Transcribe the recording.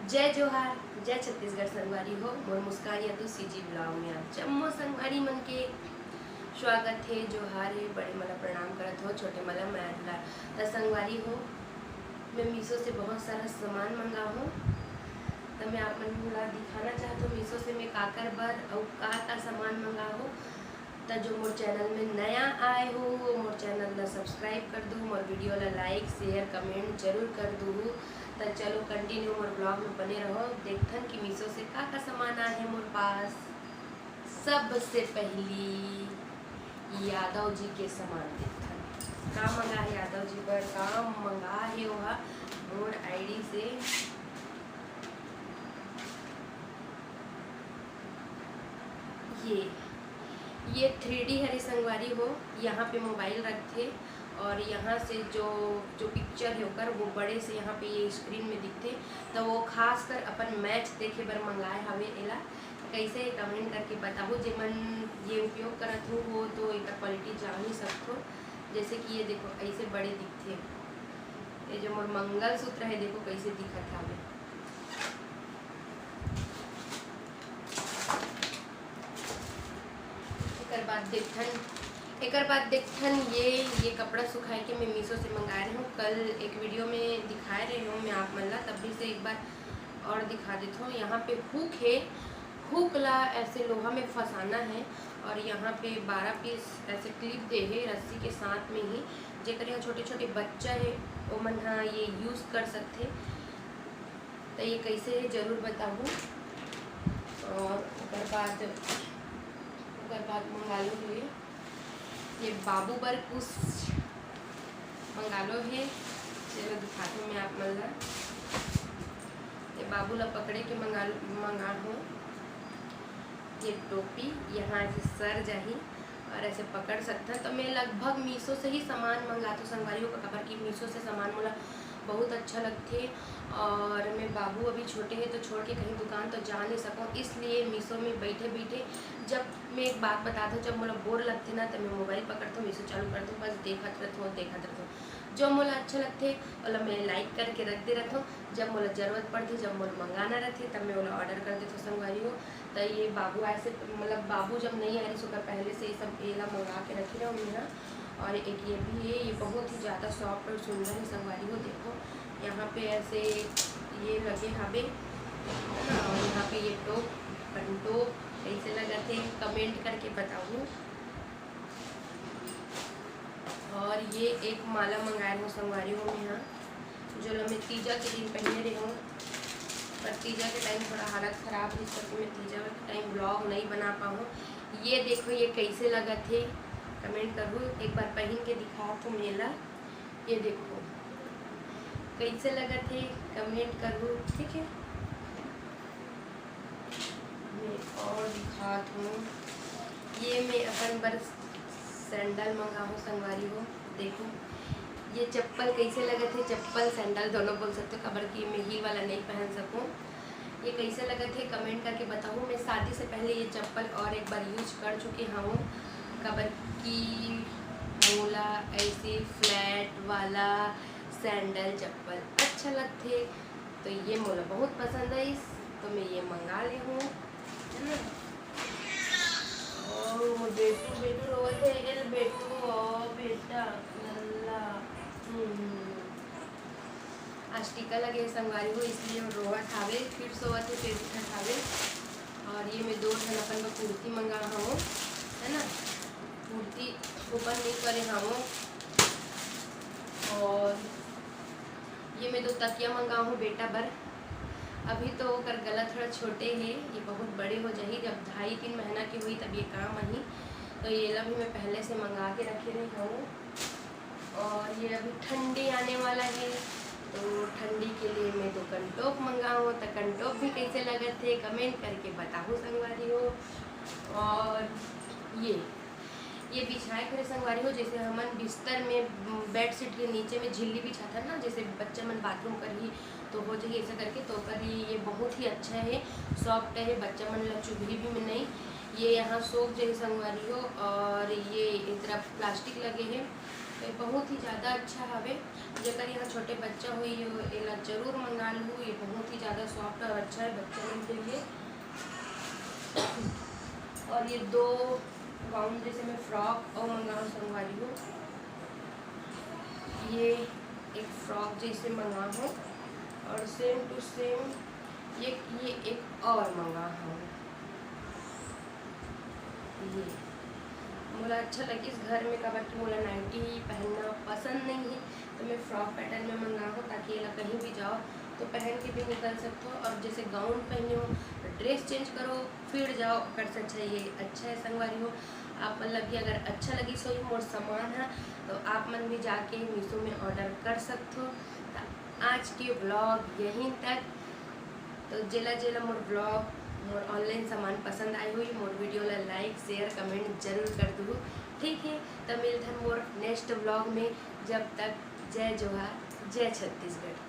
जय जोहार, जय छत्तीसगढ़ संगवारी हो। मोर मुस्कान या तो सीजी ब्लॉग में आप जम्मो संगवारी मन के स्वागत है। जोहार है, बड़े मला प्रणाम करत हो, छोटे मला मैं तो संगवारी हो। मैं मीशो से बहुत सारा सामान मंगा हूँ, तो मैं आप मन ला दिखाना चाहता हूँ मीशो से मैं का कर बर और का सामान मंगा हो। तो जो मोर चैनल में नया आए हो मोर चैनल ला सब्सक्राइब कर दूँ, मोर वीडियो ला लाइक शेयर कमेंट जरूर कर दूँ। तो चलो कंटिन्यू मोर ब्लॉग में बने रहो। देखथन कि मीशो से का सामान आए है मोर पास। सबसे पहली यादव जी के सामान देखथन का मंगा है। यादव जी पर का मंगा है वह मोर आईडी से। ये 3D हरी संगवारी हो। यहाँ पे मोबाइल रखते और यहाँ से जो पिक्चर है ओकर वो बड़े से यहाँ पे ये स्क्रीन में दिखते। तो वो खास कर अपन मैच देखे बर मंगाए हवे। एला कैसे कमेंट करके बताओ जे मन ये उपयोग करत हो वो तो एक क्वालिटी जान ही सकते हो। जैसे कि ये देखो ऐसे बड़े दिखते। ये जो मोर मंगलसूत्र है देखो कैसे दिखत हवे। एक बाद देखथन ये कपड़ा सुखाए के मैं मीशो से मंगाए रही हूँ। कल एक वीडियो में दिखाए रही हूँ मैं आप मन ला, तब भी से एक बार और दिखा देता हूँ। यहाँ पे हुक है, हुक ला ऐसे लोहा में फंसाना है और यहाँ पे 12 पीस ऐसे क्लिप दे है रस्सी के साथ में ही। जेकर यहाँ छोटे छोटे बच्चा है वो मन हाँ ये यूज़ कर सकते। तो ये कैसे है जरूर बताऊँ। और उसके बाद मंगा लो ये बाबू बर कुछ मंगा लो है। चलो दिखाती हूँ मैं आप मन ला। ये बाबू ला पकड़े के मंगा हो। ये टोपी यहाँ ऐसे सर जाही और ऐसे पकड़ सकता। तो मैं लगभग मीशो से ही सामान मंगाती हूँ संगवारियों का खबर की मीशो से सामान मोला बहुत अच्छा लगते। और मैं बाबू अभी छोटे हैं तो छोड़ के कहीं दुकान तो जा नहीं सकूँ, इसलिए मीशो में बैठे बैठे जब मैं एक बात बताता हूँ, जब मोला बोर लगते ना तो मैं मोबाइल पकड़ता हूँ मीशो चालू करता हूँ, बस देखत रहता हूँ। जो मोला अच्छा लगते वाला मैं लाइक करके रख दे रहता हूँ। जब मोला जरूरत पड़ती जब मोला मंगाना रहती तब मैं वाला ऑर्डर कर देती हूँ संगवारी हो। तो ये बाबू ऐसे मतलब बाबू जब नहीं आ रही सुकर पहले से ये सब एला मंगा के रखी रहूँ मैं। और एक ये भी है, ये बहुत ही ज़्यादा सॉफ्ट और सुंदर है संगवारी हो। देखो यहाँ पे ऐसे ये लगे हवे है ना। और यहाँ पे ये टोप पंटोप कैसे लगा थे कमेंट करके बताऊँ। और ये एक माला मंगाए हूँ संगवारी हो मैं यहाँ, जो मैं तीजा के दिन पहने रही हूँ। पर तीजा के टाइम थोड़ा हालत ख़राब है, इस करके मैं तीजा के टाइम ब्लॉग नहीं बना पाऊँ। ये देखो ये कैसे लगा थे कमेंट करूँ। एक बार पहन के दिखा तो मेला। ये देखो कैसे लगा थे कमेंट करूँ, ठीक है। मैं और दिखा हूँ। ये मैं अपन बर सैंडल मंगा हूँ संगवारी हो। देखो ये चप्पल कैसे लगे थे, चप्पल सैंडल दोनों बोल सकते हो, खबर की मैं हील वाला नहीं पहन सकूँ। ये कैसे लगे थे कमेंट करके बताऊँ। मैं शादी से पहले ये चप्पल और एक बार यूज कर चुकी हूँ। खबर की मोला ऐसे फ्लैट वाला सैंडल चप्पल अच्छा लगते, तो ये मोला बहुत पसंद है, तो मैं ये मंगा ले हूँ, है ना। और बेटू रोवत है, एल बेटू ओ बेटा लल्ला। आज टीका लगे संगवारी हो इसलिए रोवत हावे, फिर सोवत है फिर उठत हावे। और ये मैं 2 ठन अपन कुर्ती मंगा हूँ, है ना। कुर्ती ऊपर नहीं करे हूँ। और ये मैं 2 तकिया मंगा हूँ बेटा बर। अभी तो कर गला थोड़ा छोटे हैं, ये बहुत बड़े हो जाही, जब 2.5-3 महीना की हुई तब ये काम आई। तो ये ला भी मैं पहले से मंगा के रखे रही हूँ। और ये अभी ठंडी आने वाला है तो ठंडी के लिए मैं 2 कंटोप मंगाऊँ। तो कंटोप भी कैसे लगे थे कमेंट करके बताऊँ संगवारी हो। और ये बिछाए करे संगवारी हो, जैसे हमन बिस्तर में बेड शीट के नीचे में झिल्ली बिछाता है ना, जैसे बच्चा मन बाथरूम कर ही तो हो जाए ऐसा करके। तो कर ये बहुत ही अच्छा है, सॉफ्ट है, बच्चा मन ला चुभी भी में नहीं। ये यहाँ सोख जाए संगवारी हो। और ये एक तरफ प्लास्टिक लगे हैं तो बहुत ही ज़्यादा अच्छा हवे। जेकर यहाँ छोटे बच्चा हुई एला जरूर मंगा लूँ। ये बहुत ही ज़्यादा सॉफ्ट और अच्छा है बच्चा लोग के लिए। और ये 2 गाउन जैसे मैं फ्रॉक और मंगाऊँ संगवारी हूँ। ये एक फ्रॉक जैसे मंगा हूँ और सेम टू सेम ये एक और मंगा हूँ। ये मुझे अच्छा लगी इस घर में कबर की मुझे नाइटी पहनना पसंद नहीं है, तो मैं फ्रॉक पैटर्न में मंगा हूँ ताकि ये कहीं भी जाओ तो पहन के भी निकल सकते हो। और जैसे गाउन पहने हो ड्रेस चेंज करो फिर जाओ कर से अच्छा ये अच्छा है संगवारी हो। आप मतलब कि अगर अच्छा लगी सो मोर सामान है तो आप मन भी जाके मीशो में ऑर्डर कर सकते हो। तो आज के ब्लॉग यहीं तक। तो जेला मोर ब्लॉग मोर ऑनलाइन सामान पसंद आई हुई मोर वीडियो ला लाइक शेयर कमेंट जरूर कर दू। ठीक है, तो मिलते हैं मोर नेक्स्ट ब्लॉग में। जब तक जय जोहार, जय छत्तीसगढ़।